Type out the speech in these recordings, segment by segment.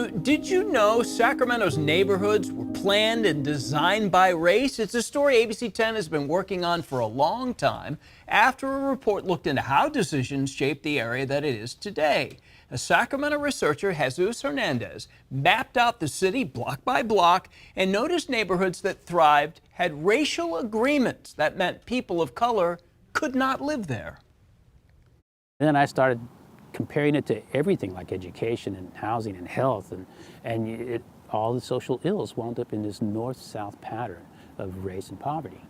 Did you know Sacramento's neighborhoods were planned and designed by race? It's a story ABC 10 has been working on for a long time after a report looked into how decisions shaped the area that it is today. A Sacramento researcher, Jesus Hernandez, mapped out the city block by block and noticed neighborhoods that thrived had racial agreements that meant people of color could not live there. Then I started comparing it to everything like education and housing and health, and all the social ills wound up in this north-south pattern of race and poverty.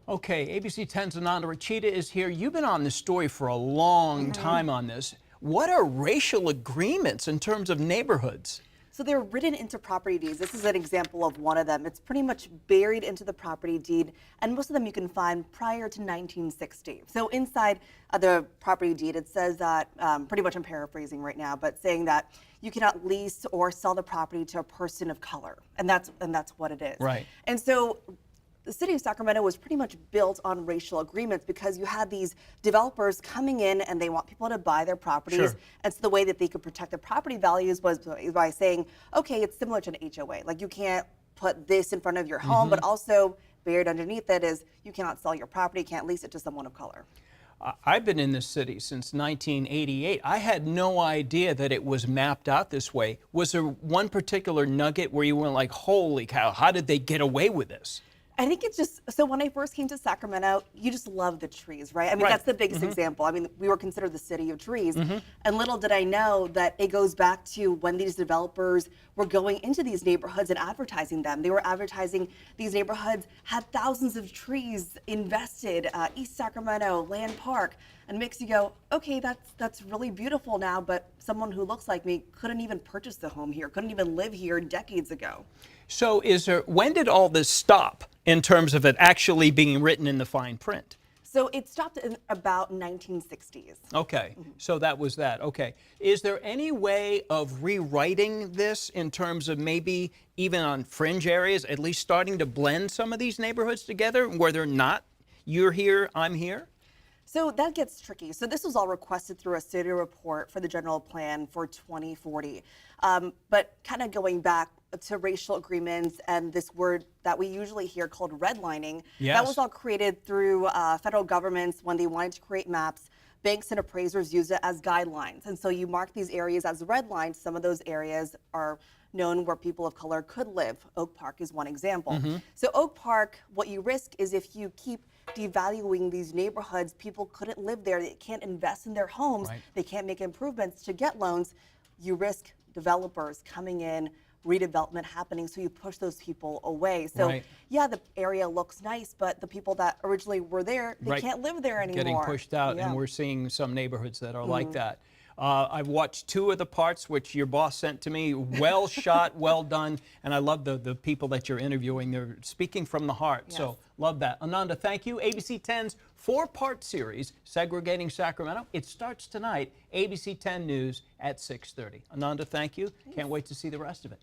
Okay, ABC 10's Ananda Rachita is here. You've been on this story for a long time on this. What are racial agreements in terms of neighborhoods? So they're written into property deeds. This is an example of one of them. It's pretty much buried into the property deed, and most of them you can find prior to 1960. So inside the property deed, it says that, pretty much I'm paraphrasing right now, but saying that you cannot lease or sell the property to a person of color, and that's what it is. Right. And so the city of Sacramento was pretty much built on racial agreements because you had these developers coming in and they want people to buy their properties. Sure. And so the way that they could protect the property values was by saying, okay, it's similar to an HOA. Like you can't put this in front of your home, but also buried underneath it is you cannot sell your property, can't lease it to someone of color. I've been in this city since 1988. I had no idea that it was mapped out this way. Was there one particular nugget where you went like, holy cow, how did they get away with this? I think it's just, so when I first came to Sacramento, you just love the trees, right? I mean, Right. that's the biggest example. I mean, we were considered the city of trees. And little did I know that it goes back to when these developers were going into these neighborhoods and advertising them. They were advertising these neighborhoods had thousands of trees invested, East Sacramento, Land Park. And makes you go, okay, that's really beautiful now, but someone who looks like me couldn't even purchase the home here, couldn't even live here decades ago. So when did all this stop in terms of it actually being written in the fine print? So it stopped in about 1960s. Okay, so that was that. Okay. Is there any way of rewriting this in terms of maybe even on fringe areas, at least starting to blend some of these neighborhoods together where they're not, you're here, I'm here? So that gets tricky. So this was all requested through a city report for the general plan for 2040. But kind of going back to racial agreements and this word that we usually hear called redlining, Yes. that was all created through federal governments when they wanted to create maps. Banks and appraisers use it as guidelines. And so you mark these areas as red lines. Some of those areas are known where people of color could live. Oak Park is one example. So Oak Park, what you risk is if you keep devaluing these neighborhoods, people couldn't live there. They can't invest in their homes. Right. They can't make improvements to get loans. You risk developers coming in, redevelopment happening, so you push those people away. So Right. yeah, the area looks nice, but the people that originally were there, they Right. can't live there anymore. Getting pushed out, Yeah. and we're seeing some neighborhoods that are like that. I've watched two of the parts which your boss sent to me. Well shot, well done, and I love the people that you're interviewing. They're speaking from the heart, so love that. Ananda, thank you. ABC 10's four-part series, Segregating Sacramento. It starts tonight, ABC 10 News at 6:30. Ananda, thank you. Can't wait to see the rest of it.